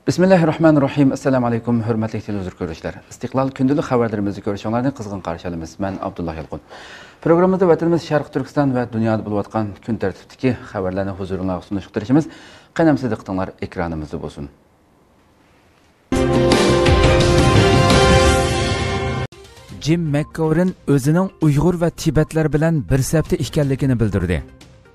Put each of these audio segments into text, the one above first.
Bismillahirrahmanirrahim. Assalamu alaykum, hurmatli televizor ko'ruvchilar. Istiqlol kundalik xabarlarimizni ko'rishinglarni qizg'in qarshi olamiz. Men Abdullah Yalqun. Programmada vatanimiz Sharq Turkiston va dunyoda bo'layotgan kun tartibidagi xabarlarni huzuringizga sunishtirishimiz qaynamsiz diqqatinglar ekranimizda bo'lsin. Jim McGovern o'zining Uyg'ur va Tibetlar bilan bir safda ekanligini bildirdi.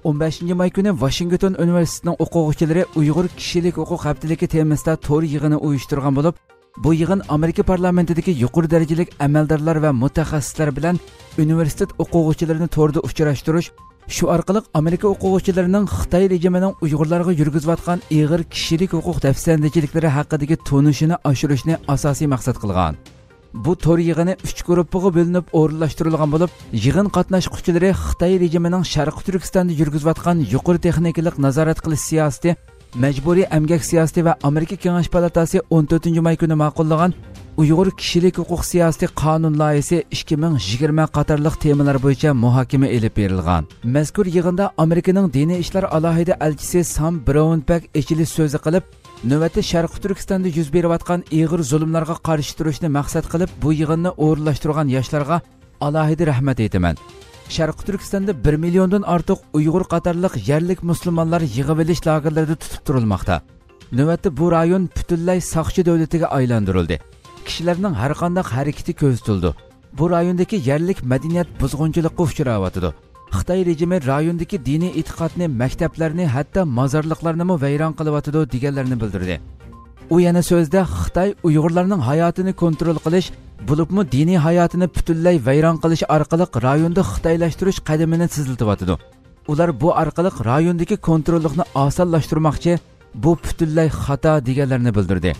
15 may kuni Washington Universitetining o'quvchilari Uyg'ur kishilik huquq haftaligi temasida to'r yig'ini uyushtirgan bo'lib, bu yig'in Amerika parlamentidagi yuqori darajalik amaldorlar va mutaxassislar bilan universitet o'quvchilarini to'rda uchrashtirish, shu orqali Amerika o'quvchilarining Xitoy rejimining Uyg'urlarga yurgizayotgan ig'ir kishilik huquq dafsandachiliklari haqidagi tunishini oshirishni asosiy maqsad qilgan. Bu to'r yig'ini 3 guruhga bo'linib o'rinlashtirilgan bo'lib, yig'in qatnashchilari Xitoy rejimining Sharq Turkistonda yurgizayotgan yuqori texnikalik nazorat qilish siyosati, majburiy emgak siyosati va Amerika Kengash palatasi 14 may kuni ma'qullagan Uyg'ur kishilik huquq siyosati qonun loyihasi 2020 qatorliq temalar bo'yicha muhokama elib berilgan. Mazkur yig'inda Amerikaning diniy ishlar alohida elchisi Sam Brownback echilish so'zi qilib, navbatda Sharq Turkistonda yuz berayotgan ig'ir zulmlarga qarshi turishni maqsad qilib, bu yig'inni o'rinlashtirgan yoshlarga alohida rahmat aytaman. Sharq Turkistonda 1 milliondan ortiq Uyg'ur qatorliq yerlik musulmonlar yig'ib olish lagerlarida tutib turilmoqda. Navbatda bu rayon butunlay soqchi davlatiga aylantirildi. Kishilarning har qanday harakati ko'z tutildi. Bu rayondagi yerlik madaniyat buzg'unchilikqa uchrayotdi. Xitoy rejimi rayondagi diniy e'tiqodni, maktablarni, hatto mozorliqlarni vayron qilyotdi deganlarni bildirdi. U yana so'zda Xitoy Uyg'urlarning hayotini kontrol qilish, bo'libmi diniy hayotini butunlay vayron qilish orqali rayonni xitoylashtirish qadamini tiziltyotdi. Ular bu orqali rayondagi kontrollikni osonlashtirmoqchi, bu butunlay xato deganlarni bildirdi.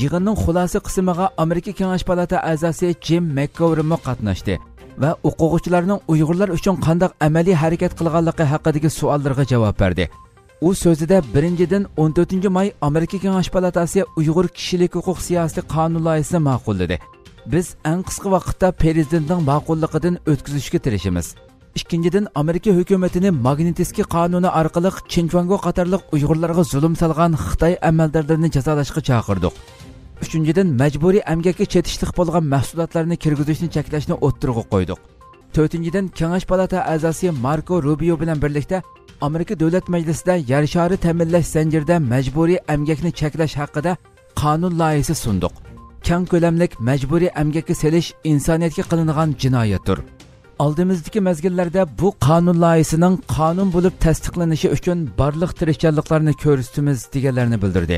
Yig'inning xulosa qismiga Amerika Kengash palata a'zosi Jim McGovern qatnashdi va o'quvchilarning Uyg'urlar uchun qanday amaliy harakat qilganligi haqidagi savollarga javob berdi. U so'zida birinchidan 14 may Amerika Kengash palatasi Uyg'ur kishilik huquq siyosati qonun loyihasini ma'qulladi. Biz eng qisqa vaqtda prezidentning ma'qulligidan o'tkazishga tirishamiz. Ikkinchidan Amerika hukumatini Magnitskiy qonuni orqali Xinjiangga qatorliq Uyg'urlarga zulm solgan Xitoy amaldorlarini jazolashga chaqirdik. Üçüncüden mecburi emgakka chetishliq bo'lgan mahsulotlarni kirgizishni cheklashni o'ttirg'a qo'ydik. To'rtinchidan Kengash palata a'zosi Marco Rubio bilan birlikda Amerika Davlat Majlisida yer shari ta'minlash zanjirida mecburi emgakni cheklash haqida qonun loyihasi sundiq. Keng ko'lamlik mecburi emgakka selish insoniyatga qilingan jinoyatdir. Oldimizdagi mezgillarda bu qonun loyihasining qonun bo'lib tasdiqlanishi uchun barliq tirishchanliklarni ko'rsatamiz deganlarni bildirdi.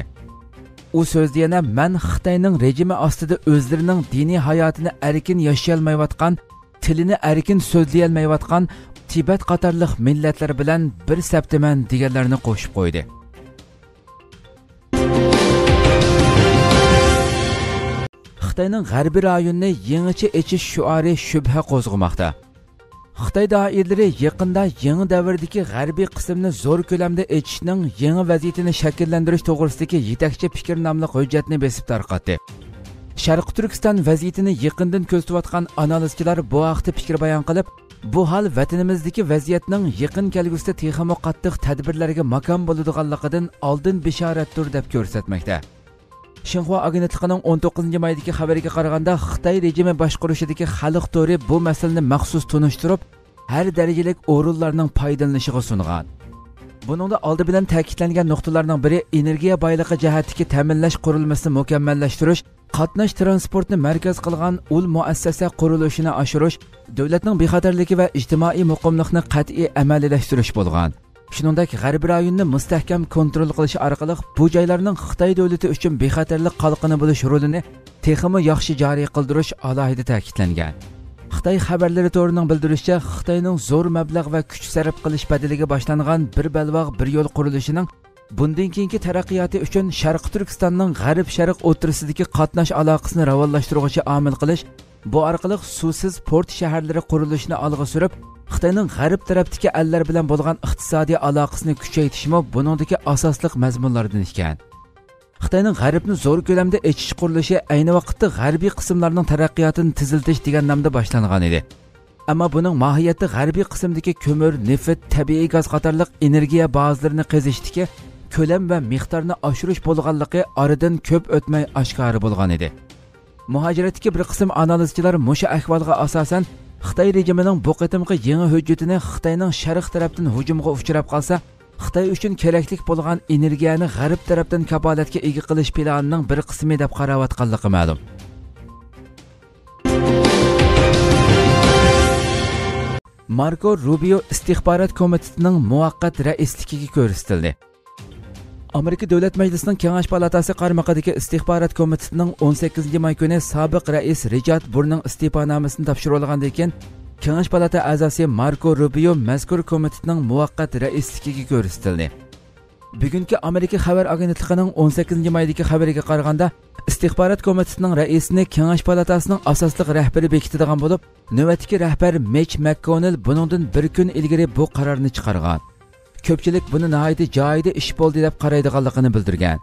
U so'zda yana men Xitoyning rejimi ostida o'zlarining diniy hayotini erkin yashayolmayotgan, tilini erkin so'zlayolmayotgan Tibet qatorliq millatlar bilan bir safdaman deganlarni qo'shib qo'ydi. Xitoyning g'arbiy rayonini yangicha echish shuari shubha qo'zg'amoqda. Xitoy doiralari yaqinda yangi davrdagi g'arbiy qismni zo'r ko'lamda echishning yangi vaziyatini shakllantirish to'g'risidagi yetakchi fikr nomli hujjatni besib tarqatdi. Sharq Turkiston vaziyatini yaqindan ko'zatayotgan analizchilar bu haqda fikr bayon qilib, bu hol vatanimizdagi vaziyatning yaqin kelgusida texmo qattiq tadbirlarga makon bo'ladiganligidan oldin bishoratdir deb ko'rsatmoqda. Xinhua agentligining 19 maydagi xabariga qaraganda Xitoy rejimi boshqarishidagi xalq to'ri bu masalani maxsus tunishtirib, har darajalik o'rinlarning foydalanishiga sungan. Buningda oldi bilan ta'kidlangan nuqtalarning biri energiya boyligi jihatdagi ta'minlash qurilmasini mukammallashtirish, qatnash transportni markaz qilgan ul muassasa qurilishini oshirish, davlatning bexatarligi va ijtimoiy muqimlikni qat'iy amaliylashtirish bo'lgan. Shuningdek, g'arbiy rayonni mustahkam kontrol qilish orqali bu joylarning Xitoy davlati uchun bexatarlik qalqini bo'lish rolini texmo yaxshi joriy qildirish alohida ta'kidlangan. Xitoy xabarlari to'rining bildirishicha, Xitoyning zo'r mablag' va kuch sarf qilish badaliga boshlangan bir balvoq bir yo'l qurilishining bundan keyingi taraqqiyoti uchun Sharq Turkistonning g'arb-sharq o'rtasidagi qatnash aloqasini rivojlantiruvchi omil qilish, bu orqali suvsiz port shaharlari qurilishini olg'a surib, Xitoyning g'arb tarafdagi allar bilan bo'lgan iqtisodiy aloqasini kuchaytirishmi buningdagi asosli mazmunlardan ekan. Xitoyning g'arbni zo'r ko'lamda echish qurilishi ayni vaqtda g'arbiy qismlarning taraqqiyotini tiziltish degan nomda boshlangan edi. Ammo buning mohiyati g'arbiy qismdagi ko'mir, neft, tabiiy gaz qatorliq energiya bazalarini qazishdagi ko'lam va miqdorni oshirish bo'lganligi oradan ko'p o'tmay oshkora bo'lgan edi. Muhojiratdagi bir qism analizchilar mushu ahvolga asosan Xitoy rejimining bu qitimqi yangi hujjatini Xitoyning sharq tarafdan hujumga uchrab qolsa, Xitoy uchun kerakli bo'lgan energiyani g'arb tarafdan kafolatga ega qilish planining bir qismi deb qarayotganligi ma'lum. Marco Rubio istixborot komitetining muvaqqat raisligiga ko'rsatildi. Amerika Davlat Majlisining Kengash palatasi qarmog'idagi istixborot komitetining 18-may kuni sobiq rais Richard Burning iste'fonomasini topshirgandan keyin Kengash palata a'zosi Marco Rubio mazkur komitetining muvaqqat raisligiga ko'rsatildi. Bugungi Amerika xabar agentligining 18-maydagi xabariga qaraganda, istixborot komitetining raisini Kengash palatasining asosli rahbari bekitadigan bo'lib, navbatdagi rahbar Mitch McConnell buningdan bir kun ilgari bu qarorni chiqargan. Ko'pchilik buni nihoyatda joyida ish bo'ldi deb qaraydiganligini bildirgan.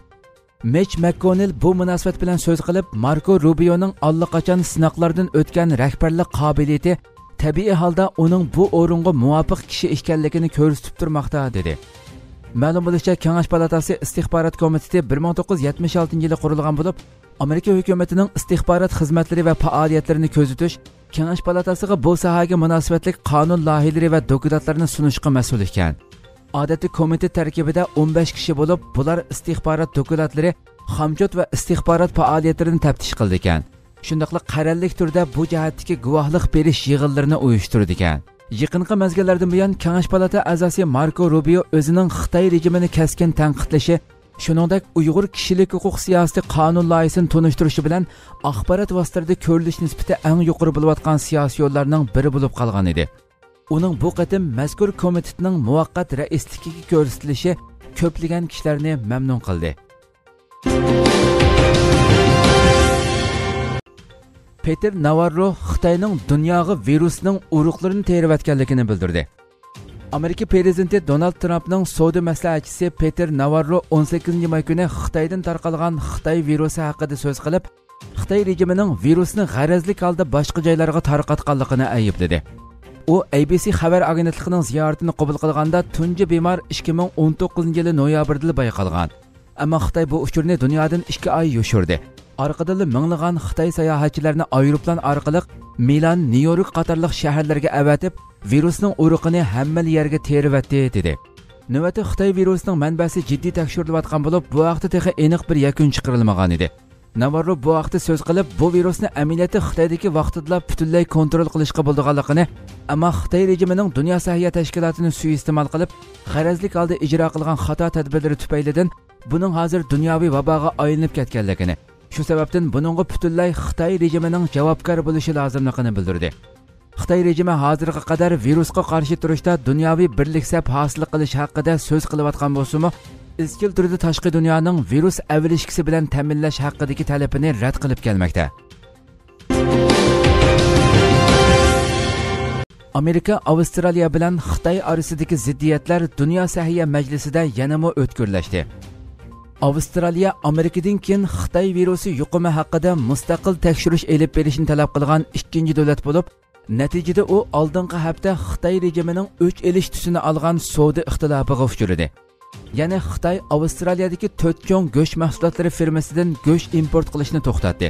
Mitch McConnell bu munosabat bilan so'z qilib, Marco Rubioning allaqachon sinoqlardan o'tgan rahbarlik qobiliyati tabiiy holda uning bu o'ringa muvofiq kishi ekanligini ko'rsatib turmoqda dedi. Ma'lum bo'lishicha, Kengash palatasi istixborot komiteti 1976-yilda qurilgan bo'lib, Amerika hukumatining istixborot xizmatlari va faoliyatlarini ko'zitish, Kengash palatasiga bu sohaga munosabatli qonun loyihalari va dokladlarni sunishga mas'ul ekan. Odatda komitet tarkibida 15 kishi bo'lib, bular istixborot dokladlari, xamjot va istixborot faoliyatlarini taftish qildi ekan. Shundaqla qarorlik turda bu jihatdagi guvohlik berish yig'inlarini uyushtirdi ekan. Yaqinqi mezgillardan buyon Kengash palata a'zosi Marco Rubio o'zining Xitoy rejimini keskin tanqidlashi, shuningdek Uyg'ur kishilik huquq siyosati qonun loyihasini tunishtirishi bilan axborot vositalarida ko'rilish nisbati eng yuqori bo'layotgan siyosiy yo'llarning biri bo'lib qolgan edi. Uning bu qatim mazkur komitetning muvaqqat raisligiga ko'rsatilishi ko'plagan kishilarni mamnun qildi. Peter Navarro Xitoyning dunyoga virusning urug'larini terayotganligini bildirdi. Amerika prezidenti Donald Trumpning savdo maslahatchisi Peter Navarro 18-may kuni Xitoydan tarqalgan Xitoy virusi haqida so'z qilib, Xitoy rejimining virusni g'arazli holda boshqa joylarga tarqatganligini aybladi. U ABC xabar agentligining ziyoratini qabul qilganda tunji bemor 2019-yil noyabrda bayqalgan. Ammo Xitoy bu uchurni dunyodan 2 oy yoshirdi. Orqadan minglagan Xitoy sayohatchilarini aeroplan orqali Milan, Nyu-York qatorliq shaharlarga avatib, virusning urug'ini hamma yerga terayotdi dedi. Navbatda Xitoy virusining manbasi jiddiy tekshirilayotgan bo'lib, bu vaqtda texi aniq bir yakun chiqarilmagan edi. Navarro bu vaqtda so'z qilib, bu virusni amaliyotda Xitoydagi vaqtida butunlay kontrol qilishga bo'lganligini, ammo Xitoy rejimining Dunyo sog'liq tashkilotini suiiste'mol qilib, g'arazli holda ijro qilgan xato tadbirlari tufaylidan buning hozir dunyoviy vaboga aylanib ketganligini, shu sababdan buningga butunlay Xitoy rejimining javobgar bo'lishi lozimligini bildirdi. Xitoy rejimi hozirga qadar virusga qarshi turishda dunyoviy birlik sap hosil qilish haqida so'z qilayotgan bo'lsa-mu, izchil turda tashqi dunyoning virus avlishkisi bilan ta'minlash haqidagi talabini rad qilib kelmoqda. Amerika Avstraliya bilan Xitoy orasidagi ziddiyatlar Dunyo sog'liq majlisida yanama o'tkirlashdi. Avstraliya Amerikadan keyin Xitoy virusi yuqumi haqida mustaqil tekshirish elib berishni talab qilgan ikkinchi davlat bo'lib, natijada u oldingi hafta Xitoy rejimining o'ch elish tusini olgan savdo ixtilofiga uchradi. Ya'ni Xitoy Avstraliyadagi 4 chong go'sht mahsulotlari firmasidan go'sht import qilishni to'xtatdi.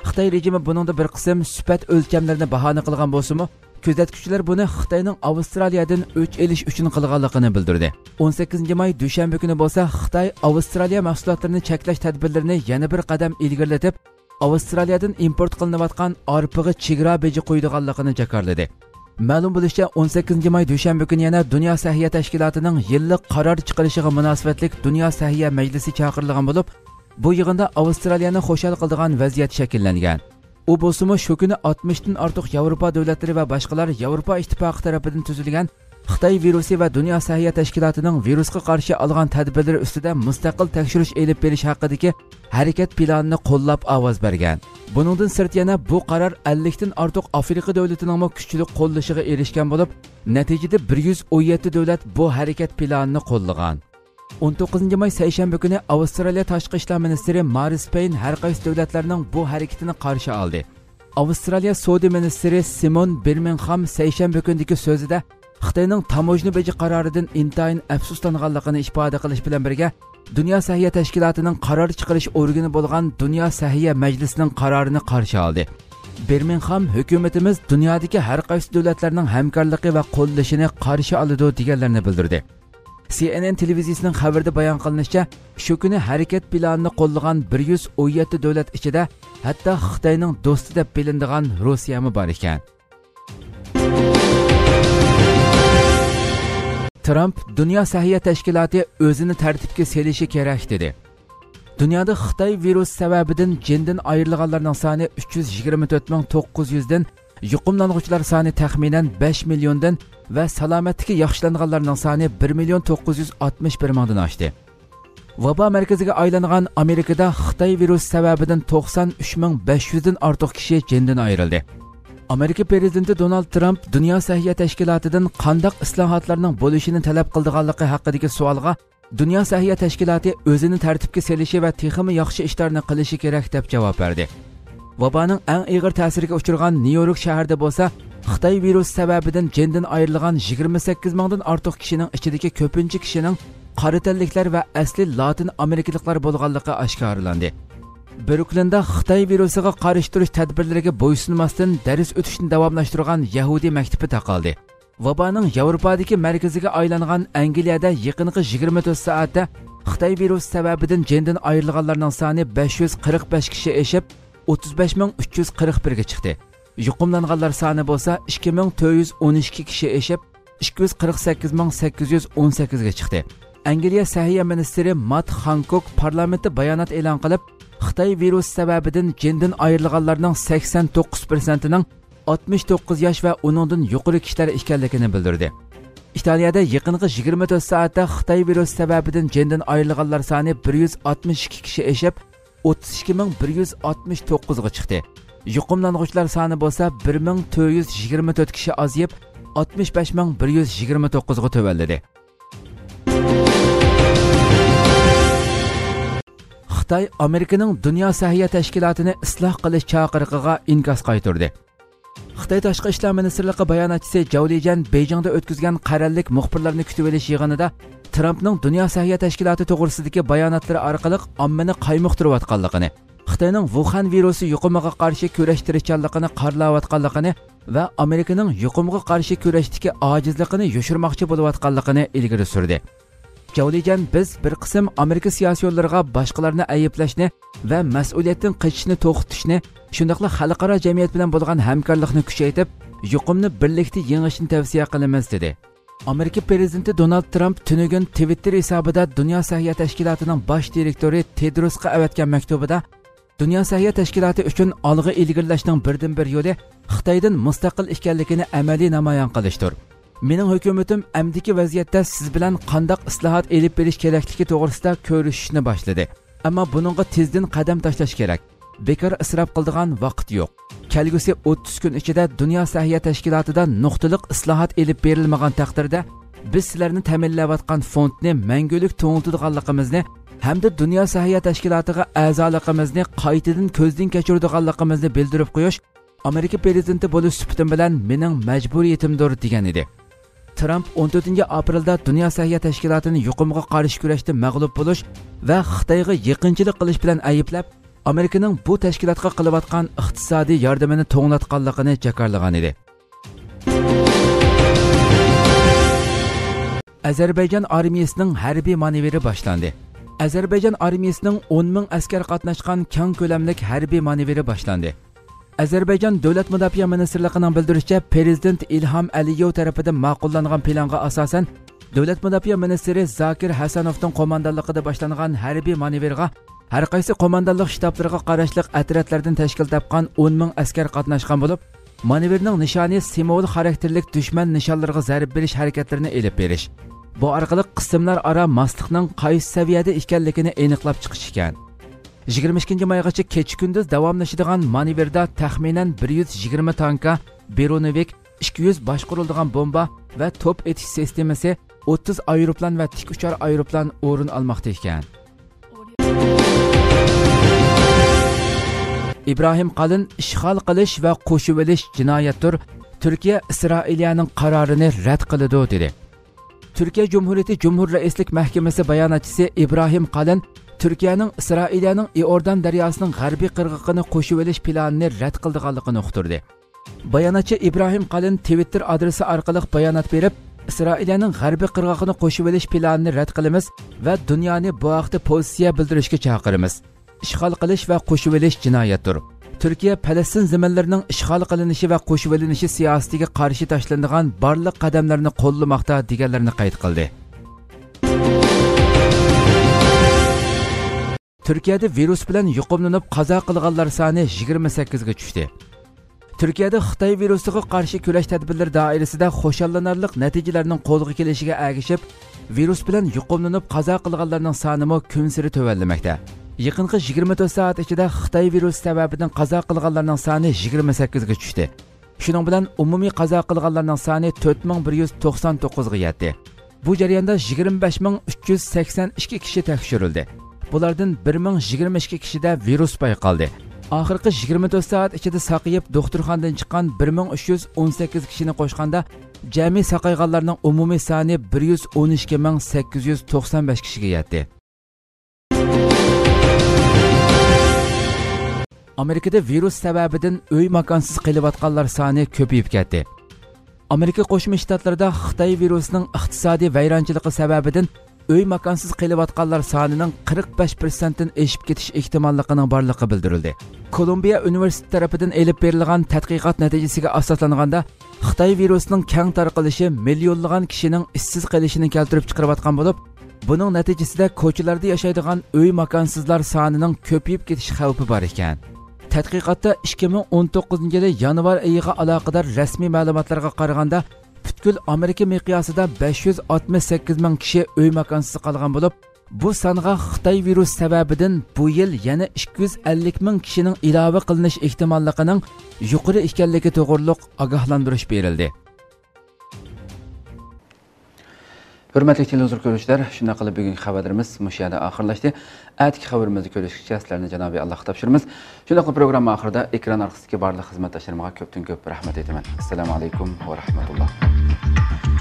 Xitoy rejimi buningda bir qism sifat o'lchamlarini bahona qilgan bo'lsa-mu, kuzatuvchilar buni Xitoyning Avstraliyadan o'ch elish uchun qilganligini bildirdi. 18-may dushanba kuni bo'lsa, Xitoy Avstraliya mahsulotlarini cheklash tadbirlarini yana bir qadam ilgarilatib, Avstraliyadan import qilinayotgan arpaga chegara beji qo'ydiganligini jakarladi. Ma'lum bo'lishicha, 18-may dushanba kuni yana Dunyo sog'liq tashkilotining yillik qaror chiqarishiga munosabatlik Dunyo sog'liq majlisi chaqirilgan bo'lib, bu yig'inda Avstraliyani xo'shal qiladigan vaziyat shakllangan. U bo'lsa-mu shu kuni 60 dan ortiq Yevropa davlatlari va boshqalar Yevropa ittifoqi tomonidan tuzilgan Xitoy virusi va Dunyo sog'liq tashkilotining virusga qarshi olgan tadbirlari ustida mustaqil tekshirish elib berish haqidagi harakat planini qo'llab ovoz bergan. Buningdan sirt yana bu qaror 50 dan ortiq Afrika davlatining kuchli qo'llashiga erishgan bo'lib, natijada 117 davlat bu harakat planini qo'llagan. 19-may seshanba kuni Avstraliya tashqi ishlar ministri Maurice Payne har qaysi davlatlarning bu harakatini qarshi oldi. Avstraliya savdo ministri Simon Birmingham seshanba kunidagi so'zida Xitoyning tamojna beji qaroridan intayin afsuslanganligini ifoda qilish bilan birga Dünya Səhiyyə Təşkilatının qarar chiqarish organi bo'lgan Dünya Səhiyyə Majlisining qarorini qarshi oldi. Birmingham hukumatimiz dunyodagi har qaysi davlatlarning hamkorligi va qo'llashini qarshi oladi deganlarni bildirdi. CNN televiziyasining xabarida bayon qilinishicha, shu kuni harakat planini qo'llagan 117 davlat ichida hatto Xitoyning do'sti deb bilinadigan Rossiya ham bor ekan. Trump Dünya Səhiyyə Təşkilatı özünü tərtibə selishi kerak dedi. Dünyada Xitoy virus sababidan jindan ayrilganlarning soni 324.900 dan, yuqumlanuvchilar soni taxminan 5 milliondan va salomatligi yaxshilanganlarning soni 1.961 mingdan oshdi. Vabo markaziga aylangan Amerikada Xitoy virus sababidan 93.500 dan ortiq kishi jindan ayrildi. Amerika prezidenti Donald Trump Dünya Səhiyyə Təşkilatıdan qandaq islohotlarning bo'lishini talab qildiganligi haqidagi savolga Dünya Səhiyyə Təşkilatı o'zini tartibga selishi va texmi yaxshi ishlarni qilishi kerak deb javob berdi. Vaboning eng og'ir ta'siriga uchragan Nyu-York shahrida bo'lsa, Xitoy virus sababidan jindan ayrilgan 28 mingdan ortiq kishining ichidagi ko'pincha kishining qora tanliklar va asli Latin Amerikaliklar bo'lganligi oshkorlandi. Brooklynda Xitoy virusiga qarshi turish tadbirlariga bo'ysunmasdan dars o'tishni davomlashtirgan Yahudi maktabi taqaldi. Vaboning Yevropadagi markaziga aylangan Angliyada yaqinqi 24 soatda Xitoy virusi sababidan jindan ayrilganlarning soni 545 kishi eshib 35341 ga chiqdi. Yuqumlanganlar soni bo'lsa 2412 kishi eshib 248818 ga chiqdi. Angliya Səhiyyə ministri Matt Hancock parlamentda bayonot e'lon qilib, Xitoy virus sababidan jindan ayrilganlarning 89%ning 69 yosh va uningdan yuqori kishilar ekanligini bildirdi. Italiyada yaqinqi 24 soatda Xitoy virus sababidan jindan ayrilganlar soni 162 kishi eshib 32169 ga chiqdi. Yuqumlanuvchilar soni bo'lsa 1424 kishi ozib 65129 ga tövalladi. Xitoy Amerikaning Dünya Səhiyyə Təşkilatını isloh qilish chaqiriqiga inkos qaytardi. Xitoy Tashqi ishlar ministrligi bayonotchisi Zhao Lijian Beijingda o'tkazgan qarorlik muxbirlarni kutib olish yig'inida Trumpning Dünya Səhiyyə Təşkilatı to'g'risidagi bayonotlari orqali ommani qaymoqtirayotganligini, Xitoyning Wuhan virusi yuqumiga qarshi kurash tirishchanligini qorlayotganligini va Amerikaning yuqumga qarshi kurashdagi ojizligini yoshirmoqchi bo'layotganligini ilgari surdi. Zhao Lijian biz bir qism Amerika siyosiyonlariga boshqalarni ayblashni va mas'uliyatdan qochishni to'xtatishni, shundaqla xalqaro jamiyat bilan bo'lgan hamkorlikni kuchaytirib, yuqumni birlikda yengishni tavsiya qilamiz dedi. Amerika prezidenti Donald Trump tunugun Twitter hisobida Dünya Səhiyyə Təşkilatıning bosh direktori Tedrosga avatgan maktubida Dünya Səhiyyə Təşkilatı uchun olg'a ilgirlashning birdan-bir yo'li Xitoydan mustaqil ekanligini amaliy namoyon qilishdir. Mening hukumatim amdiki vaziyatda siz bilan qandoq islohot elib berish kerakligi to'g'risida ko'rishishni boshladi. Ammo buningga tezdan qadam tashlash kerak. Bekor isrof qiladigan vaqt yo'q. Kelgusi 30 kun ichida Dünya Səhiyyə Təşkilatida nuqtaliq islohot elib berilmagan taqdirda biz sizlarni ta'minlayotgan fondni mangulik to'ng'itadiganligimizni hamda Dünya Səhiyyə Təşkilatiga a'zoligimizni qaytadan ko'zdan kechiradiganligimizni bildirib qo'yish Amerika prezidenti bo'lish sifatim bilan mening majburiyatimdir degan edi. Trump 14 aprelda Dünya Səhiyyə Təşkilatını yuqumga qarshi kurashda mag'lub bo'lish va Xitoyga yaqinchilik qilish bilan ayblab, Amerikaning bu tashkilotga qilayotgan iqtisodiy yordamini to'nglatganligini jakarlagan edi. Ozarbayjon armiyasining harbiy manevri boshlandi. Ozarbayjon armiyasining 10 ming askar qatnashgan keng ko'lamlik harbiy manevri boshlandi. Ozarbayjon Davlat Mudofaa ministrligining bildirishicha, prezident Ilhom Aliyev tomonidan ma'qullangan planga asosan Davlat Mudofaa ministri Zakir Hasanovning qo'mondonligida boshlangan harbiy manevrga har qaysi qo'mondonlik shtablariga qarashli otryadlardan tashkil topgan 10 ming askar qatnashgan bo'lib, manevrning nishoni simvol xarakterlik dushman nishonlariga zarb berish harakatlarini elib berish. Bu orqali qismlar aro moslikning qaysi saviyada ekanligini aniqlab chiqish ekan. 22 maygacha kecha kunduz davomlashadigan manevrda taxminan 120 tanka, Beronovik, 200 boshqariladigan bomba va to'p etish sistemasi, 30 aeroplan va tik uchar aeroplan o'rin olmoqda ekan. İbrahim Qalin ishg'ol qilish va qo'shib olish jinoyatdir. Türkiye İsrailiyaning qarorini rad qiladi dedi. Türkiye Cumhuriyeti Cumhur Reislik Mahkemesi bayonotchisi İbrahim Qalin Türkiye'nin İsrailiyaning Iordan daryosining g'arbiy qirg'og'ini qo'shib olish planini rad qilganligini uqtirdi. Bayonotchi İbrahim Qalin Twitter adresi orqali bayonot berib, İsrailiyaning g'arbiy qirg'og'ini qo'shib olish planini rad qilamiz va dunyoni bu haqda pozitsiya bildirishga chaqiramiz. İşgal qilish va qo'shib olish jinoyatdir. Türkiye Palestin zaminlarining ishg'ol qilinishi va qo'shib olinishi siyosatiga qarshi tashlanadigan barliq qadamlarni qo'llamoqda deganlarini qayd qildi. Türkiye'de virus bilan yuqumlanib qazo qilganlar soni 28 ga tushdi. Türkiye'de Xitoy virusiga qarshi kurash tadbirlari doirasida xo'shallanarli natijalarning qo'lga kelishiga ergishib, virus bilan yuqumlanib qazo qilganlarning soni kun sari tuvanlamoqda. Yaqinqi 24 soat ichida Xitoy virusi sababidan qazo qilganlarning soni 28 ga tushdi. Shuning bilan umumiy qazo qilganlarning soni 4199 ga yetdi. Bu jarayonda 25382 kishi tekshirildi. Bulardan 1022 kishida virus payqaldi. Oxirgi 24 soat ichida saqayib doktorxonadan chiqqan 1318 kishini qo'shganda jami saqayganlarning umumiy soni 112895 kishiga yetdi. Amerikada virus sababidan uy makonsiz qilayotganlar soni ko'payib ketdi. Amerika Qo'shma Shtatlarida Xitoy virusining iqtisodiy vayronchiligi sababidan uy makonsiz qilayotganlar sonining 45% dan oshib ketish ehtimolligining borligi bildirildi. Kolumbiya universiteti tarafidan elib berilgan tadqiqot natijasiga asoslanganda Xitoy virusining keng tarqalishi millionlagan kishining ishsiz qolishini keltirib chiqarayotgan bo'lib, buning natijasida ko'chalarda yashaydigan uy makonsizlar sonining ko'payib ketish xavfi bor ekan. Tadqiqotda 2019 yili yanvar oyiga aloqador rasmiy ma'lumotlarga qaraganda butkul Amerika miqyosida 568 ming kishi uy makonsiz qolgan bo'lib, bu songa Xitoy virus sababidan bu yil yana 250 ming kishining ilova qilinish ehtimolligining yuqori ekanligi to'g'riliq ogohlantirish berildi. Hurmatli televizor ko'ruvchilar, shunday qilib bugungi xabarlarimiz mush yerda oxirlashdi. Atki xabarimizni ko'rishgacha sizlarni Janobiy Alloh topshiramiz. Shunday qilib programma oxirida ekran orqasidagi barliq xizmatdoshlarimga ko'pdan ko'p rahmat aytaman. Assalomu alaykum va rahmatulloh.